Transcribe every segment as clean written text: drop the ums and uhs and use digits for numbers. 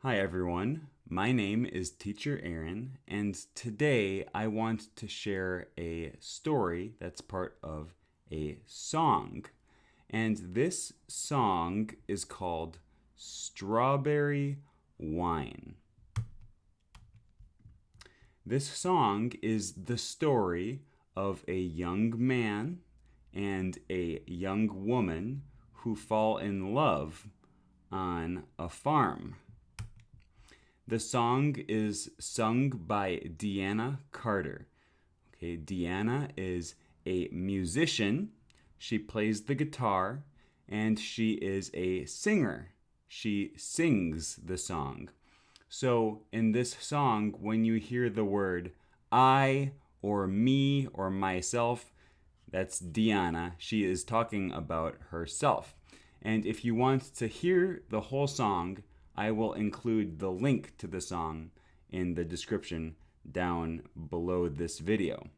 Hi everyone, my name is Teacher Aaron, and today I want to share a story that's part of a song. And this song is called Strawberry Wine. This song is the story of a young man and a young woman who fall in love on a farm. The song is sung by Deanna Carter. Okay, Deanna is a musician. She plays the guitar and she is a singer. She sings the song. So in this song, when you hear the word I or me or myself, that's Deanna. She is talking about herself. And if you want to hear the whole song, I will include the link to the song in the description down below this video.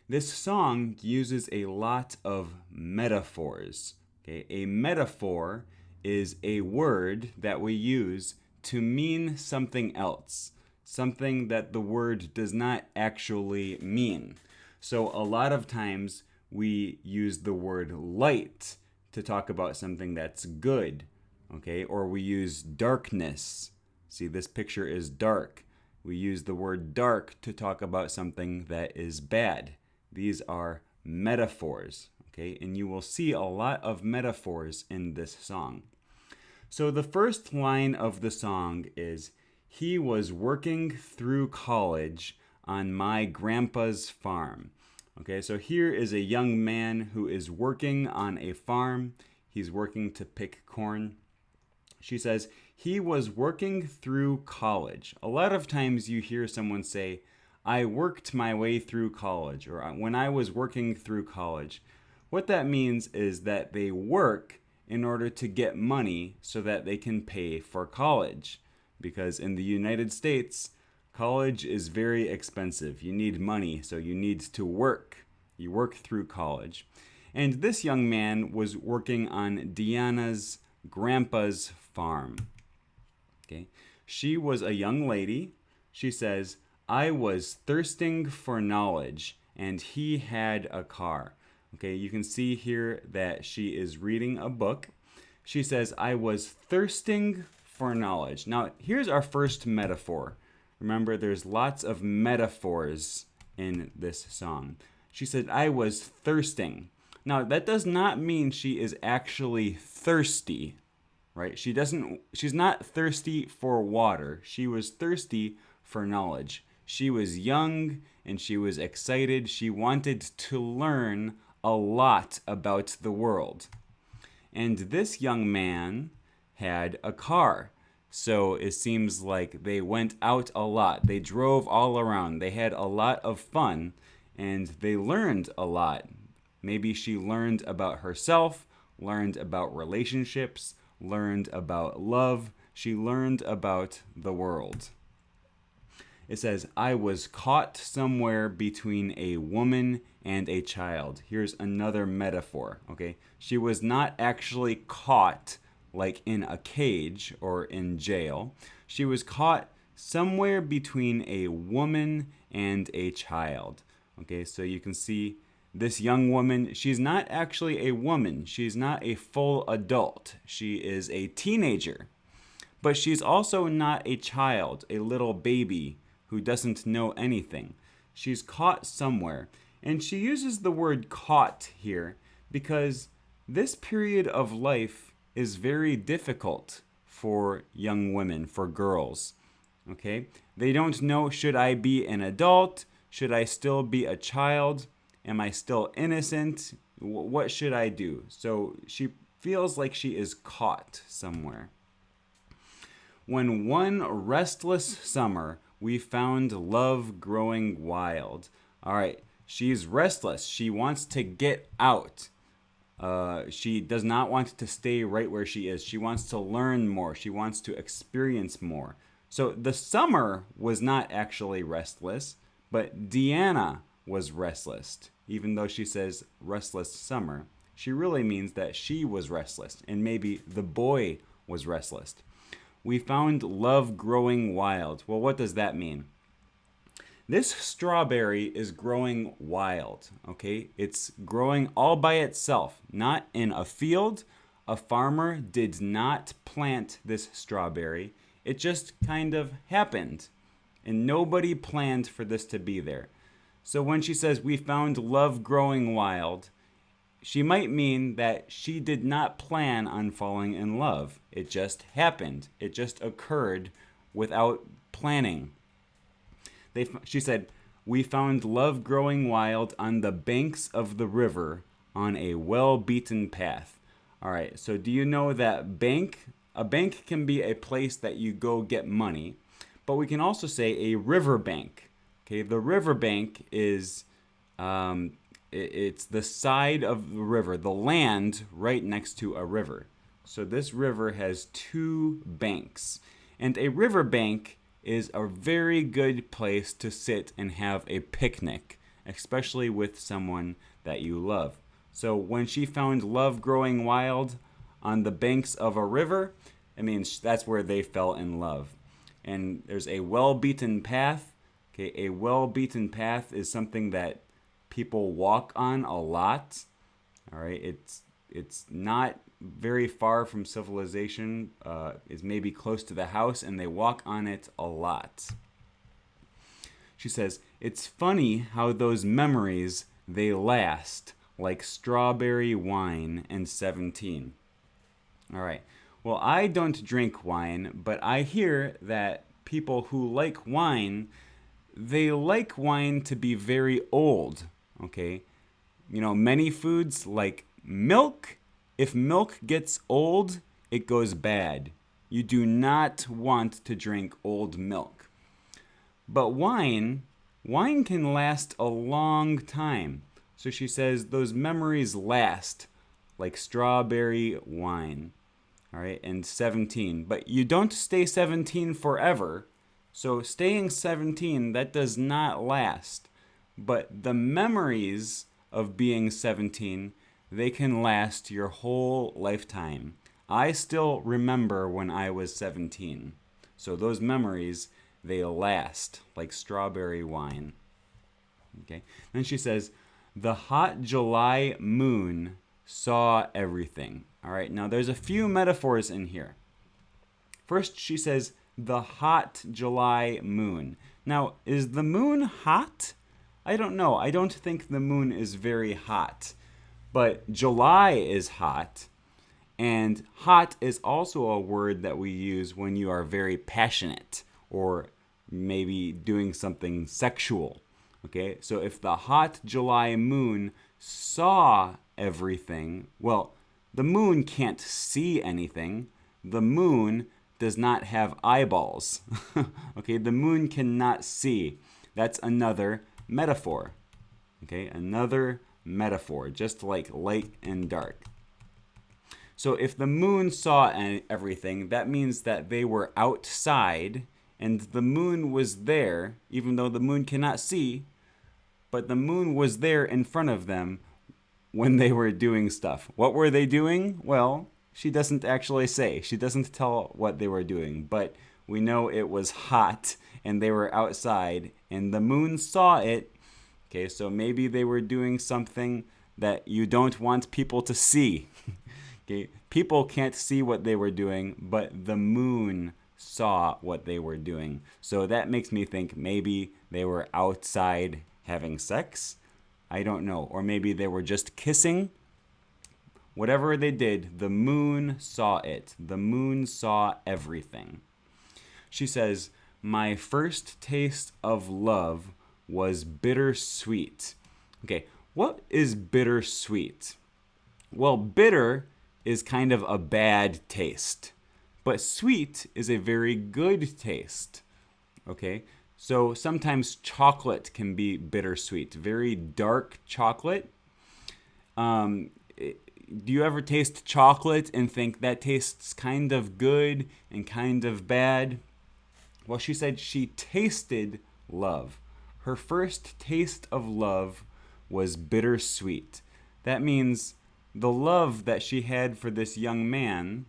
This song uses a lot of metaphors. Okay? A metaphor is a word that we use to mean something else, something that the word does not actually mean. So a lot of times we use the word light to talk about something that's good, okay? Or we use darkness. See, this picture is dark. We use the word dark to talk about something that is bad. These are metaphors, okay? And you will see a lot of metaphors in this song. So the first line of the song is, "He was working through college on my grandpa's farm." Okay, so here is a young man who is working on a farm. He's working to pick corn. She says, he was working through college. A lot of times you hear someone say, I worked my way through college, or when I was working through college. What that means is that they work in order to get money so that they can pay for college. Because in the United States, college is very expensive. You need money, so you need to work. You work through college. And this young man was working on Deanna's grandpa's farm. Okay. She was a young lady. She says, I was thirsting for knowledge, and he had a car. Okay, you can see here that she is reading a book. She says, I was thirsting for knowledge. Now, here's our first metaphor. Remember, there's lots of metaphors in this song. She said, I was thirsting. Now, that does not mean she is actually thirsty, right? She's not thirsty for water. She was thirsty for knowledge. She was young and she was excited. She wanted to learn a lot about the world. And this young man had a car. So it seems like they went out a lot. They drove all around. They had a lot of fun and they learned a lot. Maybe she learned about herself, learned about relationships, learned about love. She learned about the world. It says, I was caught somewhere between a woman and a child. Here's another metaphor, okay? She was not actually caught like in a cage or in jail. She was caught somewhere between a woman and a child. Okay, so you can see this young woman, she's not actually a woman. She's not a full adult. She is a teenager. But she's also not a child, a little baby who doesn't know anything. She's caught somewhere. And she uses the word caught here because this period of life is very difficult for young women, for girls. Okay? They don't know, should I be an adult? Should I still be a child? Am I still innocent? What should I do? So she feels like she is caught somewhere. When one restless summer we found love growing wild. All right, she's restless. She wants to get out. She does not want to stay right where she is. She wants to learn more. She wants to experience more. So the summer was not actually restless, but Deanna was restless. Even though she says restless summer, she really means that she was restless, and maybe the boy was restless. we found love growing wild. Well, what does that mean? This strawberry is growing wild, okay? It's growing all by itself, not in a field. A farmer did not plant this strawberry. It just kind of happened, and nobody planned for this to be there. So when she says, we found love growing wild, she might mean that she did not plan on falling in love. It just happened. It just occurred without planning. She said, we found love growing wild on the banks of the river on a well-beaten path. All right, so do you know that a bank can be a place that you go get money, but we can also say a river bank. Okay, the river bank is, it's the side of the river, the land right next to a river. So this river has two banks, and a river bank is a very good place to sit and have a picnic, especially with someone that you love. So when she found love growing wild on the banks of a river, it means that's where they fell in love. And there's a well-beaten path. Okay, a well-beaten path is something that people walk on a lot. All right, it's not very far from civilization, is maybe close to the house, and they walk on it a lot. She says, it's funny how those memories, they last, like strawberry wine and 17. All right, well, I don't drink wine, but I hear that people who like wine, they like wine to be very old, okay? You know, many foods like milk, if milk gets old, it goes bad. You do not want to drink old milk. But wine can last a long time. So she says those memories last like strawberry wine. All right, and 17. But you don't stay 17 forever. So staying 17, that does not last. But the memories of being 17, they can last your whole lifetime. I still remember when I was 17. So those memories, they last like strawberry wine. Okay. Then she says, the hot July moon saw everything. All right. Now there's a few metaphors in here. First, she says, the hot July moon. Now, is the moon hot? I don't know. I don't think the moon is very hot. But July is hot. And hot is also a word that we use when you are very passionate or maybe doing something sexual. Okay, so if the hot July moon saw everything, well, the moon can't see anything. The moon does not have eyeballs. Okay, the moon cannot see. That's another metaphor. Okay, another metaphor, just like light and dark. So if the moon saw everything, that means that they were outside and the moon was there, even though the moon cannot see, but the moon was there in front of them when they were doing stuff. What were they doing? Well, she doesn't actually say. She doesn't tell what they were doing, but we know it was hot and they were outside and the moon saw it. Okay, so maybe they were doing something that you don't want people to see. Okay, people can't see what they were doing, but the moon saw what they were doing. So that makes me think maybe they were outside having sex. I don't know. Or maybe they were just kissing. Whatever they did, the moon saw it. The moon saw everything. She says, my first taste of love was bittersweet. Okay, what is bittersweet? Well, bitter is kind of a bad taste, but sweet is a very good taste. Okay, so sometimes chocolate can be bittersweet, very dark chocolate. Do you ever taste chocolate and think that tastes kind of good and kind of bad? Well, she said she tasted love. Her first taste of love was bittersweet. That means the love that she had for this young man,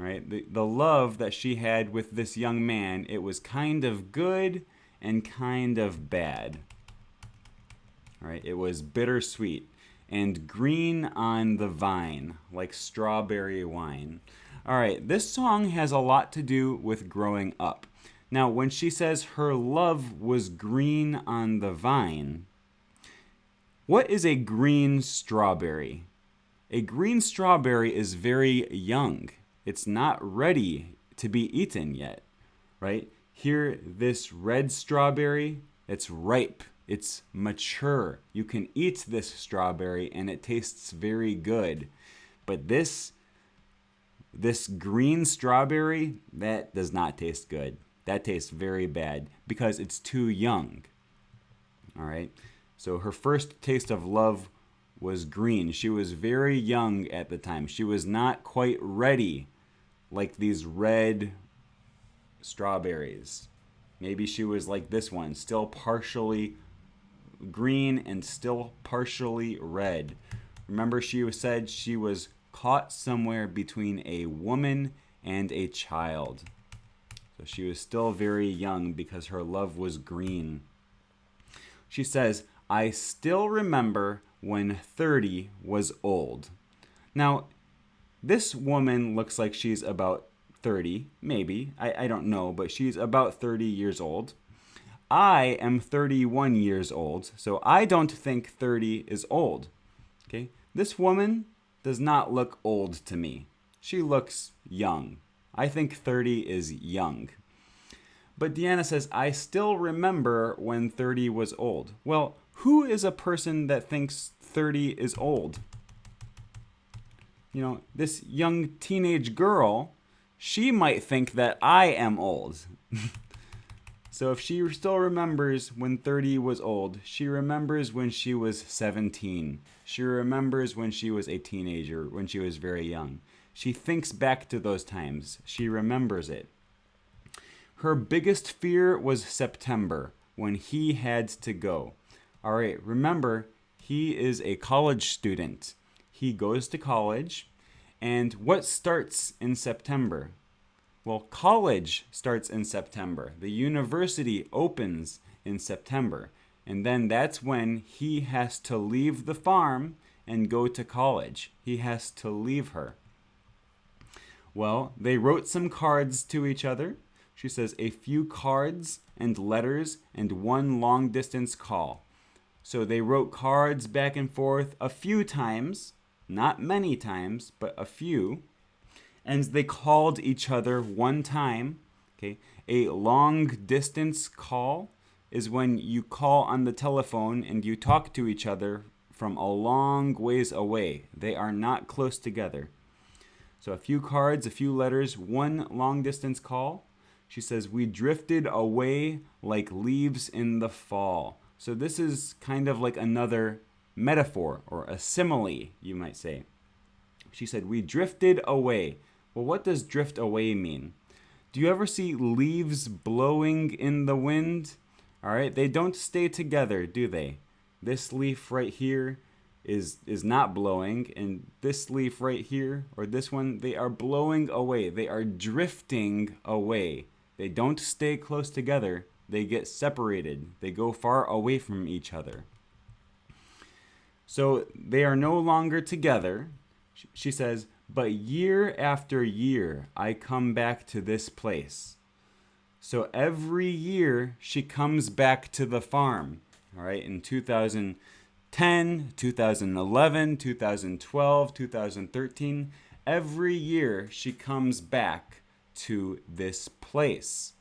right? The love that she had with this young man, it was kind of good and kind of bad, right? It was bittersweet and green on the vine, like strawberry wine. All right, this song has a lot to do with growing up. Now, when she says her love was green on the vine, what is a green strawberry? A green strawberry is very young. It's not ready to be eaten yet, right? Here, this red strawberry, it's ripe. It's mature. You can eat this strawberry and it tastes very good. But this green strawberry, that does not taste good. That tastes very bad because it's too young. All right? So her first taste of love was green. She was very young at the time. She was not quite ready like these red strawberries. Maybe she was like this one, still partially green and still partially red. Remember, she said she was caught somewhere between a woman and a child. So she was still very young because her love was green. She says, I still remember when 30 was old. Now, this woman looks like she's about 30, maybe. I don't know, but she's about 30 years old. I am 31 years old, so I don't think 30 is old. Okay? This woman does not look old to me. She looks young. I think 30 is young. But Deanna says, I still remember when 30 was old. Well, who is a person that thinks 30 is old? You know, this young teenage girl, she might think that I am old. So if she still remembers when 30 was old, she remembers when she was 17. She remembers when she was a teenager, when she was very young. She thinks back to those times. She remembers it. Her biggest fear was September, when he had to go. All right, remember, he is a college student. He goes to college, and what starts in September? Well, college starts in September. The university opens in September. And then that's when he has to leave the farm and go to college. He has to leave her. Well, they wrote some cards to each other. She says a few cards and letters and one long distance call. So they wrote cards back and forth a few times, not many times, but a few. And they called each other one time. Okay, a long distance call is when you call on the telephone and you talk to each other from a long ways away. They are not close together. So a few cards, a few letters, one long distance call. She says, we drifted away like leaves in the fall. So this is kind of like another metaphor or a simile, you might say. She said, we drifted away. Well, what does drift away mean? Do you ever see leaves blowing in the wind? All right, they don't stay together, do they? This leaf right here is not blowing, and this leaf right here, or this one, they are blowing away. They are drifting away. They don't stay close together. They get separated. They go far away from each other. So they are no longer together. She says, but year after year, I come back to this place. So every year, she comes back to the farm. All right, in 2010, 2011, 2012, 2013, every year she comes back to this place.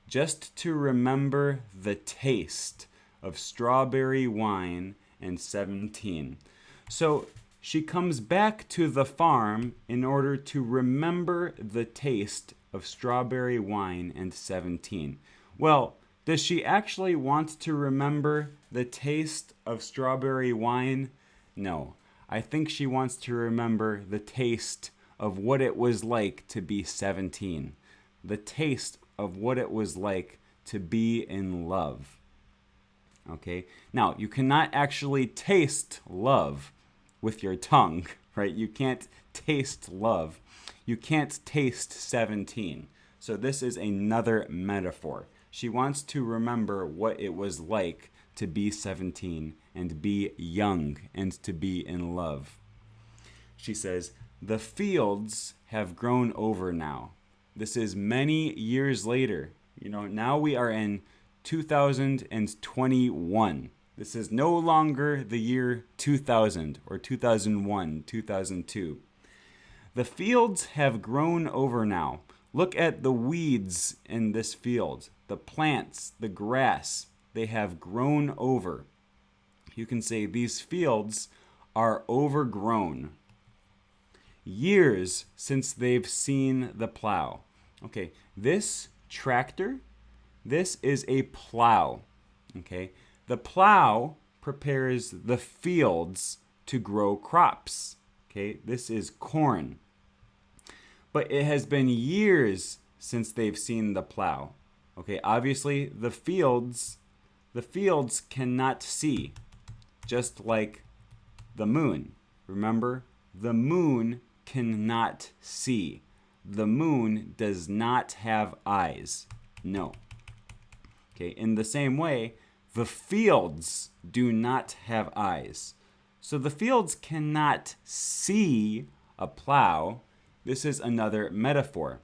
Just to remember the taste of strawberry wine and 17. So she comes back to the farm in order to remember the taste of strawberry wine and 17. Well, does she actually want to remember the taste of strawberry wine? No. I think she wants to remember the taste of what it was like to be 17. The taste of what it was like to be in love. Okay? Now, you cannot actually taste love with your tongue, right? You can't taste love. You can't taste 17. So this is another metaphor. She wants to remember what it was like to be 17 and be young and to be in love. She says, the fields have grown over now. This is many years later. Now we are in 2021. This is no longer the year 2000 or 2001, 2002. The fields have grown over now. Look at the weeds in this field, the plants, the grass. They have grown over. You can say these fields are overgrown. Years since they've seen the plow. Okay, this tractor, this is a plow. Okay, the plow prepares the fields to grow crops. Okay, this is corn. But it has been years since they've seen the plow. Okay, obviously the fields cannot see, just like the moon. Remember, the moon cannot see. The moon does not have eyes. No. Okay, in the same way, the fields do not have eyes. So the fields cannot see a plow. This is another metaphor.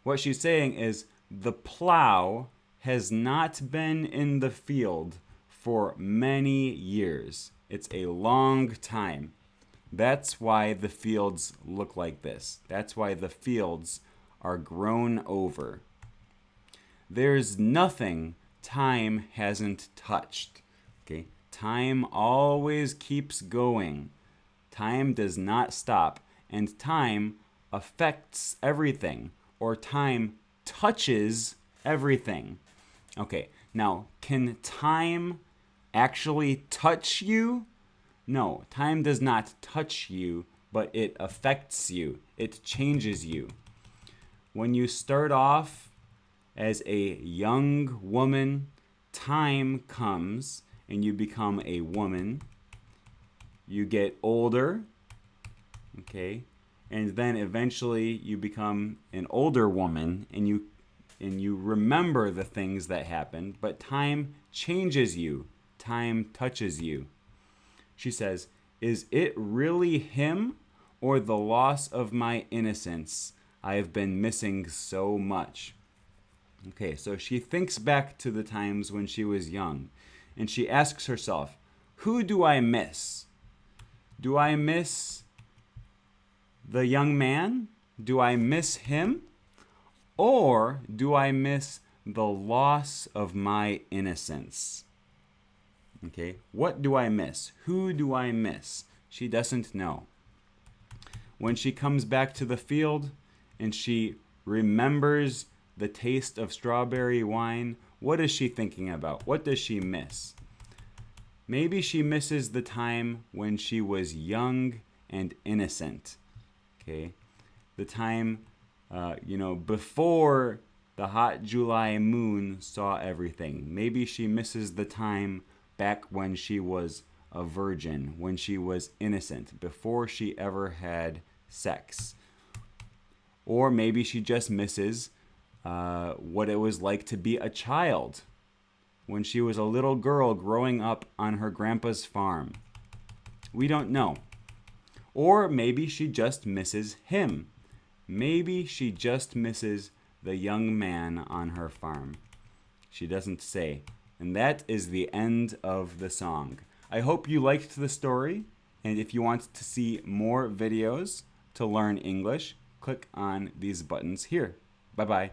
What she's saying is the plow has not been in the field for many years. It's a long time. That's why the fields look like this. That's why the fields are grown over. There's nothing time hasn't touched. Okay? Time always keeps going. Time does not stop. And time affects everything, or time touches everything. Okay, now, can time actually touch you? No, time does not touch you, but it affects you. It changes you. When you start off as a young woman, time comes and you become a woman. You get older. Okay, and then eventually you become an older woman and you remember the things that happened, but time changes you. Time touches you. She says, is it really him or the loss of my innocence I have been missing so much? Okay, so she thinks back to the times when she was young and she asks herself, who do I miss? Do I miss the young man? Do I miss him? Or do I miss the loss of my innocence? Okay, what do I miss? Who do I miss? She doesn't know. When she comes back to the field and she remembers the taste of strawberry wine, what is she thinking about? What does she miss? Maybe she misses the time when she was young and innocent. Okay, the time, before the hot July moon saw everything. Maybe she misses the time back when she was a virgin, when she was innocent, before she ever had sex. Or maybe she just misses what it was like to be a child when she was a little girl growing up on her grandpa's farm. We don't know. Or maybe she just misses him. Maybe she just misses the young man on her farm. She doesn't say. And that is the end of the song. I hope you liked the story. And if you want to see more videos to learn English, click on these buttons here. Bye-bye.